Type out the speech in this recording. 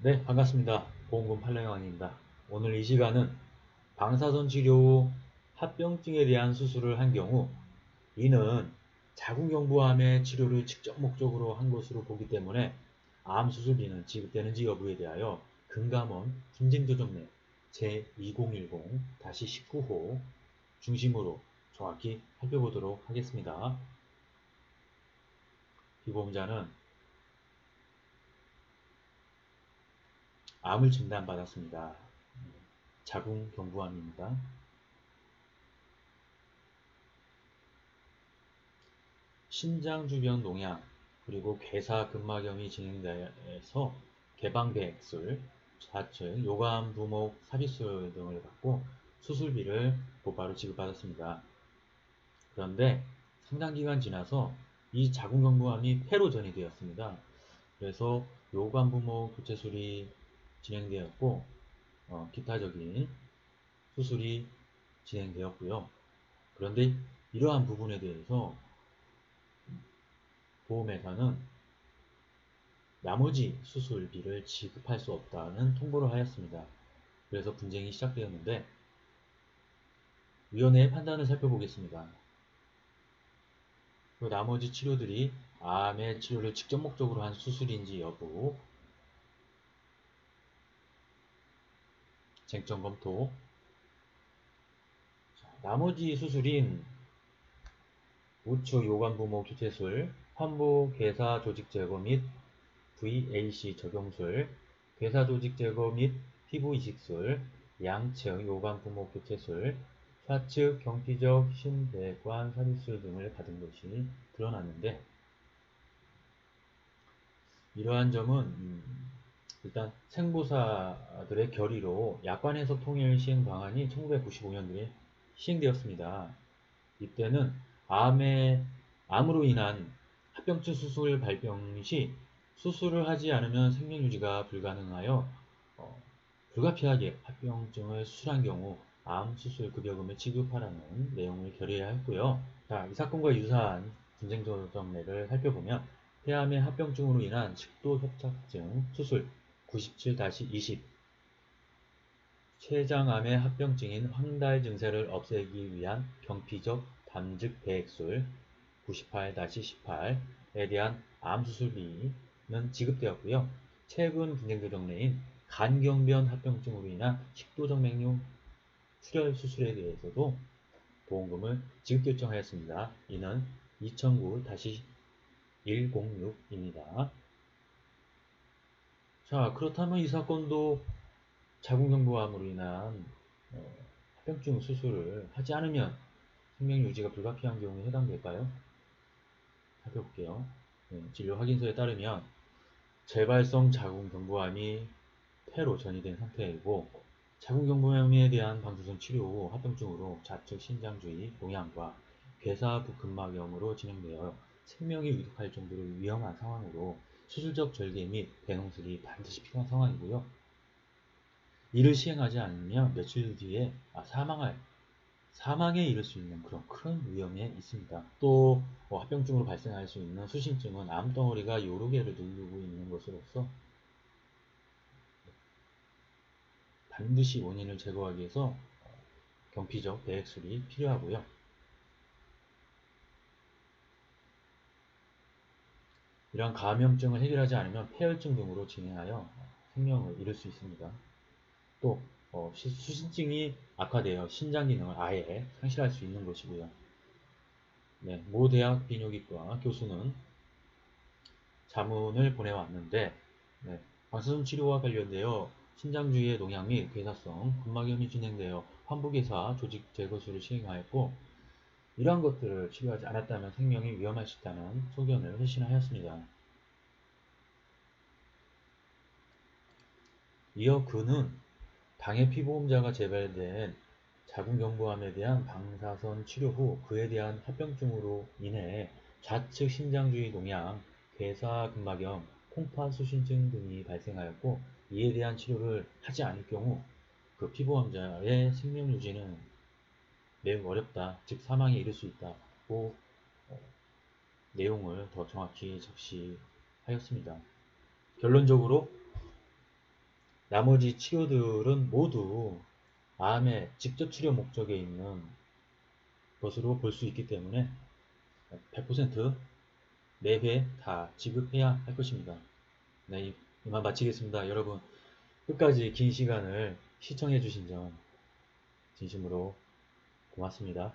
네, 반갑습니다. 보험금 판례왕입니다. 오늘 이 시간은 방사선 치료 후 합병증에 대한 수술을 한 경우 이는 자궁경부암의 치료를 직접 목적으로 한 것으로 보기 때문에 암 수술비는 지급되는지 여부에 대하여 금감원 분쟁조정례 제2010-19호 중심으로 정확히 살펴보도록 하겠습니다. 피보험자는 암을 진단받았습니다. 자궁경부암입니다. 신장 주변 농양 그리고 괴사근막염이 진행돼서 개방배액술, 좌측, 요관, 부목, 삽입술 등을 받고 수술비를 곧바로 지급받았습니다. 그런데 상당 기간 지나서 이 자궁경부암이 폐로 전이되었습니다. 그래서 요관, 부목 교체술이 진행되었고 기타적인 수술이 진행되었고요. 그런데 이러한 부분에 대해서 보험회사는 나머지 수술비를 지급할 수 없다는 통보를 하였습니다. 그래서 분쟁이 시작되었는데 위원회의 판단을 살펴보겠습니다. 그 나머지 치료들이 암의 치료를 직접 목적으로 한 수술인지 여부 쟁점 검토. 나머지 수술인 우측 요관부모 교체술, 환부 괴사 조직 제거 및 VAC 적용술, 괴사 조직 제거 및 피부 이식술, 양측 요관 부모 교체술, 좌측 경피적 심대관 삽입술 등을 받은 것이 드러났는데 이러한 점은 일단 생보사들의 결의로 약관 해석 통일 시행 방안이 1995년도에 시행되었습니다. 이때는 암으로 인한 합병증 수술 발병 시 수술을 하지 않으면 생명 유지가 불가능하여 불가피하게 합병증을 수술한 경우 암 수술 급여금을 지급하라는 내용을 결의하였고요. 자, 이 사건과 유사한 분쟁조정례를 살펴보면 폐암의 합병증으로 인한 식도협착증 수술 97-20 췌장암의 합병증인 황달 증세를 없애기 위한 경피적 담즙 배액술 98-18에 대한 암 수술비는 지급되었고요. 최근 분쟁조정례인 간경변 합병증으로 인한 식도정맥류 출혈 수술에 대해서도 보험금을 지급 결정하였습니다. 이는 2009-106입니다. 자, 그렇다면 이 사건도 자궁경부암으로 인한 합병증 수술을 하지 않으면 생명 유지가 불가피한 경우에 해당될까요? 살펴볼게요. 진료 확인서에 따르면 재발성 자궁경부암이 폐로 전이된 상태이고 자궁경부암에 대한 방사선 치료 후 합병증으로 좌측 신장주의 농양과 괴사부 근막염으로 진행되어 생명이 위독할 정도로 위험한 상황으로 수술적 절개 및 배농술이 반드시 필요한 상황이고요. 이를 시행하지 않으면 며칠 뒤에 사망에 이를 수 있는 그런 큰 위험에 있습니다. 또 합병증으로 발생할 수 있는 수신증은 암덩어리가 여러 개를 누르고 있는 것으로서 반드시 원인을 제거하기 위해서 경피적 배액술이 필요하고요. 이러한 감염증을 해결하지 않으면 폐혈증 등으로 진행하여 생명을 잃을 수 있습니다. 또 수신증이 악화되어 신장 기능을 아예 상실할 수 있는 것이고요. 네, 모 대학 비뇨기과 교수는 자문을 보내왔는데 방사선 치료와 관련되어 신장 주위의 농양 및 괴사성 근막염이 진행되어 환부괴사 조직 제거술을 시행하였고 이러한 것들을 치료하지 않았다면 생명이 위험할 수 있다는 소견을 회신하였습니다. 이어 그는 당해 피보험자가 재발된 자궁경부암에 대한 방사선 치료 후 그에 대한 합병증으로 인해 좌측 신장주의 농양, 괴사근막염, 콩팥수신증 등이 발생하였고 이에 대한 치료를 하지 않을 경우 그 피보험자의 생명 유지는 매우 어렵다, 즉 사망에 이를 수 있다고 내용을 더 정확히 적시하였습니다. 결론적으로 나머지 치료들은 모두 암의 직접 치료 목적에 있는 것으로 볼 수 있기 때문에 100% 매회 다 지급해야 할 것입니다. 네, 이만 마치겠습니다. 여러분 끝까지 긴 시간을 시청해 주신 점 진심으로 고맙습니다.